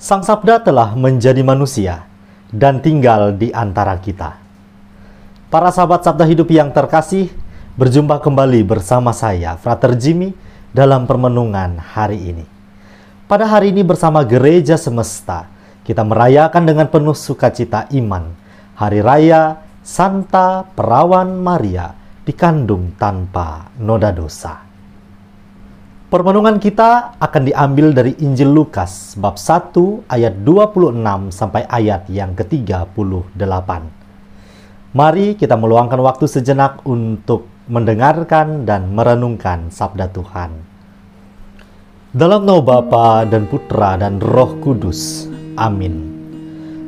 Sang Sabda telah menjadi manusia dan tinggal di antara kita. Para sahabat Sabda Hidup yang terkasih, berjumpa kembali bersama saya, Frater Jimmy, dalam permenungan hari ini. Pada hari ini bersama Gereja Semesta, kita merayakan dengan penuh sukacita iman Hari Raya Santa Perawan Maria dikandung tanpa noda dosa. Permenungan kita akan diambil dari Injil Lukas bab 1 ayat 26 sampai ayat yang ke-38. Mari kita meluangkan waktu sejenak untuk mendengarkan dan merenungkan sabda Tuhan. Dalam nama Bapa dan Putra dan Roh Kudus. Amin.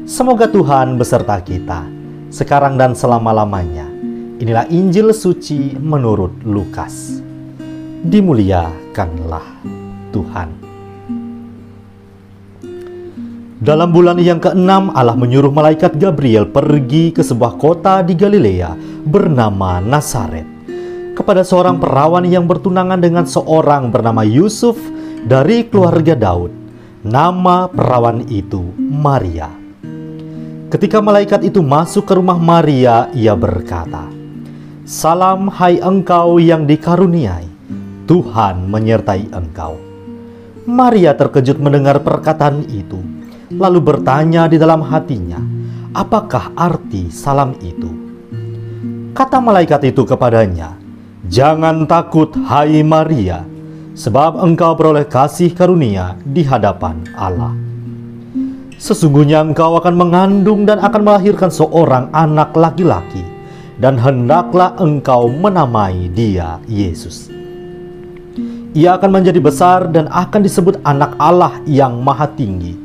Semoga Tuhan beserta kita sekarang dan selama-lamanya. Inilah Injil suci menurut Lukas. Dimuliakanlah Tuhan. Dalam bulan yang ke-6, Allah menyuruh malaikat Gabriel pergi ke sebuah kota di Galilea bernama Nazaret, kepada seorang perawan yang bertunangan dengan seorang bernama Yusuf dari keluarga Daud. Nama perawan itu Maria. Ketika malaikat itu masuk ke rumah Maria, ia berkata, "Salam hai engkau yang dikaruniai, Tuhan menyertai engkau." Maria terkejut mendengar perkataan itu, lalu bertanya di dalam hatinya, apakah arti salam itu? Kata malaikat itu kepadanya, "Jangan takut hai Maria, sebab engkau beroleh kasih karunia di hadapan Allah. Sesungguhnya engkau akan mengandung dan akan melahirkan seorang anak laki-laki, dan hendaklah engkau menamai dia Yesus. Ia akan menjadi besar dan akan disebut anak Allah yang maha tinggi.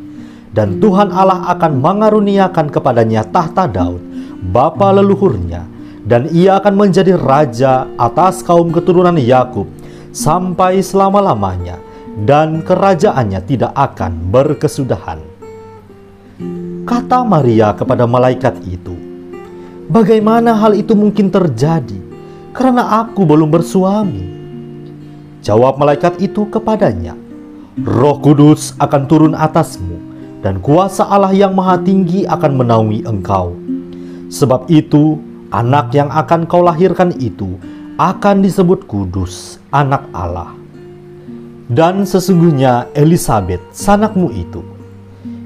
Dan Tuhan Allah akan mengaruniakan kepadanya tahta Daud, bapa leluhurnya, dan ia akan menjadi raja atas kaum keturunan Yakub sampai selama-lamanya, dan kerajaannya tidak akan berkesudahan." Kata Maria kepada malaikat itu, "Bagaimana hal itu mungkin terjadi? Karena aku belum bersuami." Jawab malaikat itu kepadanya, "Roh Kudus akan turun atasmu, dan kuasa Allah yang maha tinggi akan menaungi engkau. Sebab itu, anak yang akan kau lahirkan itu akan disebut kudus, anak Allah. Dan sesungguhnya Elisabet, sanakmu itu,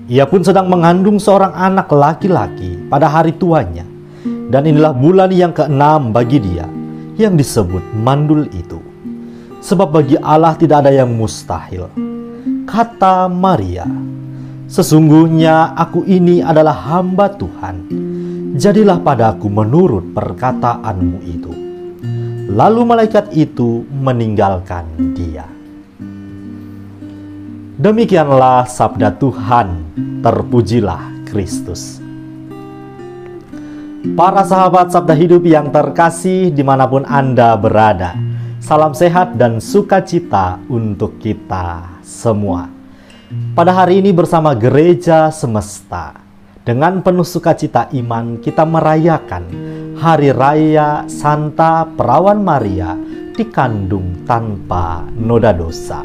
ia pun sedang mengandung seorang anak laki-laki pada hari tuanya. Dan inilah bulan yang ke-6 bagi dia, yang disebut mandul itu. Sebab bagi Allah tidak ada yang mustahil." Kata Maria, "Sesungguhnya aku ini adalah hamba Tuhan. Jadilah padaku menurut perkataanmu itu." Lalu malaikat itu meninggalkan dia. Demikianlah sabda Tuhan. Terpujilah Kristus. Para sahabat Sabda Hidup yang terkasih dimanapun Anda berada, salam sehat dan sukacita untuk kita semua. Pada hari ini bersama Gereja Semesta, dengan penuh sukacita iman kita merayakan Hari Raya Santa Perawan Maria dikandung tanpa noda dosa.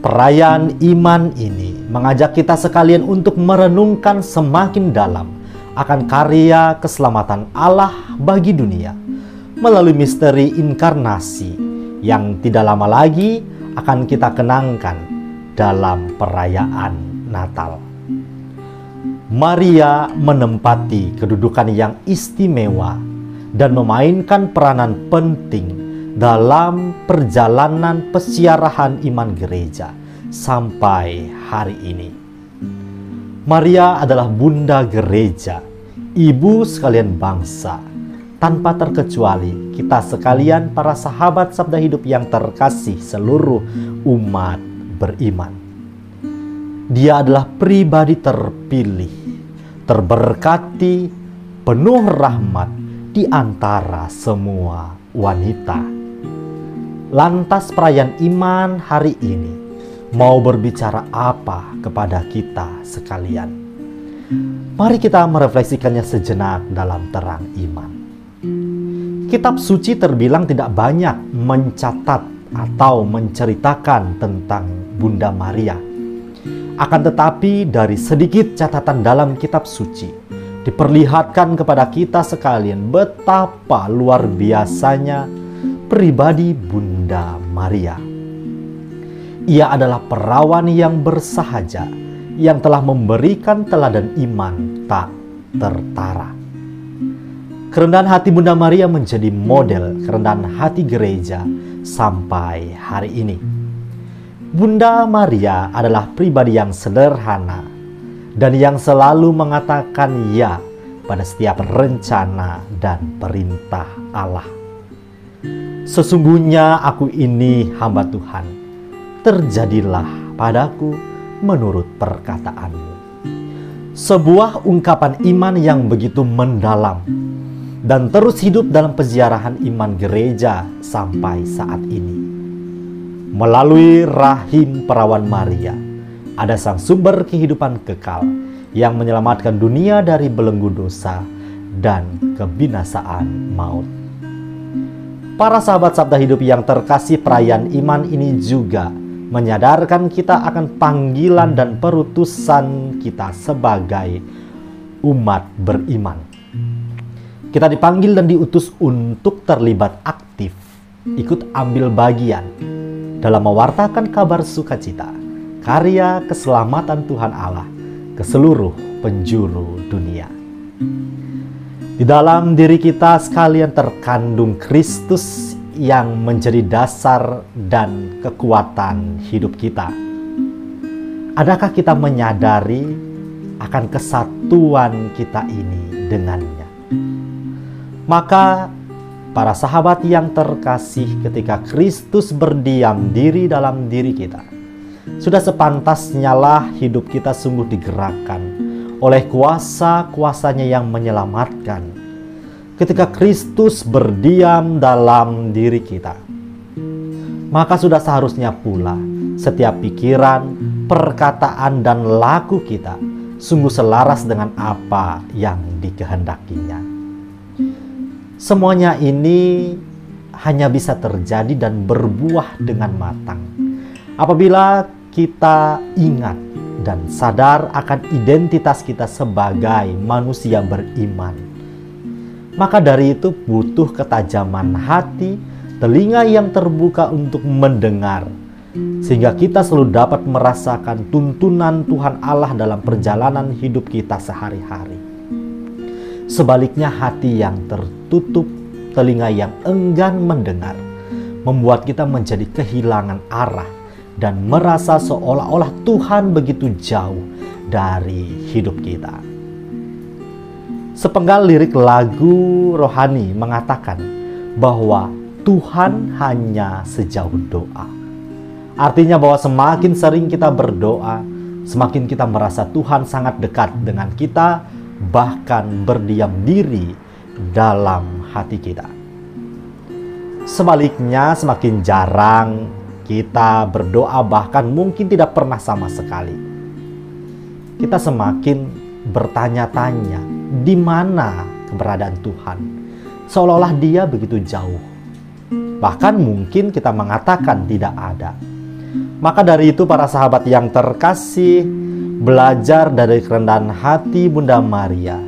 Perayaan iman ini mengajak kita sekalian untuk merenungkan semakin dalam akan karya keselamatan Allah bagi dunia melalui misteri inkarnasi yang tidak lama lagi akan kita kenangkan dalam perayaan Natal. Maria menempati kedudukan yang istimewa dan memainkan peranan penting dalam perjalanan pesiarahan iman gereja sampai hari ini. Maria adalah Bunda Gereja, ibu sekalian bangsa. Tanpa terkecuali kita sekalian para sahabat Sabda Hidup yang terkasih seluruh umat beriman. Dia adalah pribadi terpilih, terberkati, penuh rahmat di antara semua wanita. Lantas perayaan iman hari ini mau berbicara apa kepada kita sekalian? Mari kita merefleksikannya sejenak dalam terang iman. Kitab suci terbilang tidak banyak mencatat atau menceritakan tentang Bunda Maria. Akan tetapi dari sedikit catatan dalam kitab suci, diperlihatkan kepada kita sekalian betapa luar biasanya pribadi Bunda Maria. Ia adalah perawan yang bersahaja, yang telah memberikan teladan iman tak tertara. Kerendahan hati Bunda Maria menjadi model kerendahan hati gereja sampai hari ini. Bunda Maria adalah pribadi yang sederhana dan yang selalu mengatakan ya pada setiap rencana dan perintah Allah. Sesungguhnya aku ini hamba Tuhan, terjadilah padaku menurut perkataanmu. Sebuah ungkapan iman yang begitu mendalam dan terus hidup dalam peziarahan iman gereja sampai saat ini. Melalui rahim perawan Maria, ada sang sumber kehidupan kekal yang menyelamatkan dunia dari belenggu dosa dan kebinasaan maut. Para sahabat Sabda Hidup yang terkasih, perayaan iman ini juga menyadarkan kita akan panggilan dan perutusan kita sebagai umat beriman. Kita dipanggil dan diutus untuk terlibat aktif, ikut ambil bagian dalam mewartakan kabar sukacita, karya keselamatan Tuhan Allah ke seluruh penjuru dunia. Di dalam diri kita sekalian terkandung Kristus yang menjadi dasar dan kekuatan hidup kita. Adakah kita menyadari akan kesatuan kita ini dengannya? Maka para sahabat yang terkasih, ketika Kristus berdiam diri dalam diri kita, sudah sepantasnya lah hidup kita sungguh digerakkan oleh kuasa-kuasanya yang menyelamatkan. Ketika Kristus berdiam dalam diri kita, maka sudah seharusnya pula setiap pikiran, perkataan, dan laku kita sungguh selaras dengan apa yang dikehendakinya. Semuanya ini hanya bisa terjadi dan berbuah dengan matang apabila kita ingat dan sadar akan identitas kita sebagai manusia beriman. Maka dari itu butuh ketajaman hati, telinga yang terbuka untuk mendengar, sehingga kita selalu dapat merasakan tuntunan Tuhan Allah dalam perjalanan hidup kita sehari-hari. Sebaliknya, hati yang tertutup, telinga yang enggan mendengar, membuat kita menjadi kehilangan arah dan merasa seolah-olah Tuhan begitu jauh dari hidup kita. Sepenggal lirik lagu rohani mengatakan bahwa Tuhan hanya sejauh doa. Artinya bahwa semakin sering kita berdoa, semakin kita merasa Tuhan sangat dekat dengan kita, bahkan berdiam diri dalam hati kita. Sebaliknya, semakin jarang kita berdoa, bahkan mungkin tidak pernah sama sekali, kita semakin bertanya-tanya di mana keberadaan Tuhan, seolah-olah Dia begitu jauh. Bahkan mungkin kita mengatakan tidak ada. Maka dari itu para sahabat yang terkasih, belajar dari kerendahan hati Bunda Maria,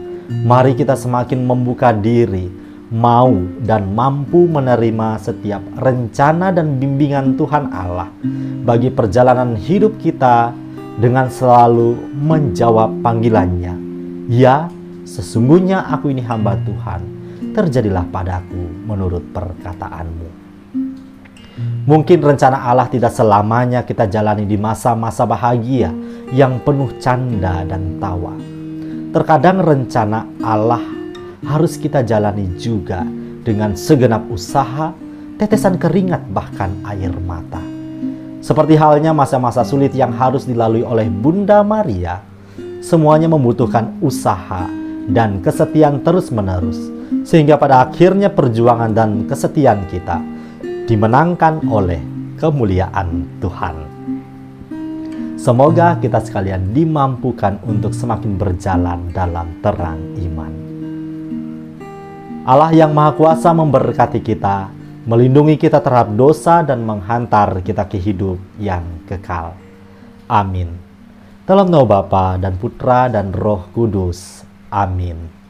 mari kita semakin membuka diri, mau dan mampu menerima setiap rencana dan bimbingan Tuhan Allah bagi perjalanan hidup kita, dengan selalu menjawab panggilannya. Ya, sesungguhnya aku ini hamba Tuhan, terjadilah padaku menurut perkataanmu. Mungkin rencana Allah tidak selamanya kita jalani di masa-masa bahagia yang penuh canda dan tawa. Terkadang rencana Allah harus kita jalani juga dengan segenap usaha, tetesan keringat, bahkan air mata. Seperti halnya masa-masa sulit yang harus dilalui oleh Bunda Maria, semuanya membutuhkan usaha dan kesetiaan terus-menerus, sehingga pada akhirnya perjuangan dan kesetiaan kita dimenangkan oleh kemuliaan Tuhan. Semoga kita sekalian dimampukan untuk semakin berjalan dalam terang iman. Allah yang Maha Kuasa memberkati kita, melindungi kita terhadap dosa dan menghantar kita ke hidup yang kekal. Amin. Dalam nama Bapa dan Putra dan Roh Kudus. Amin.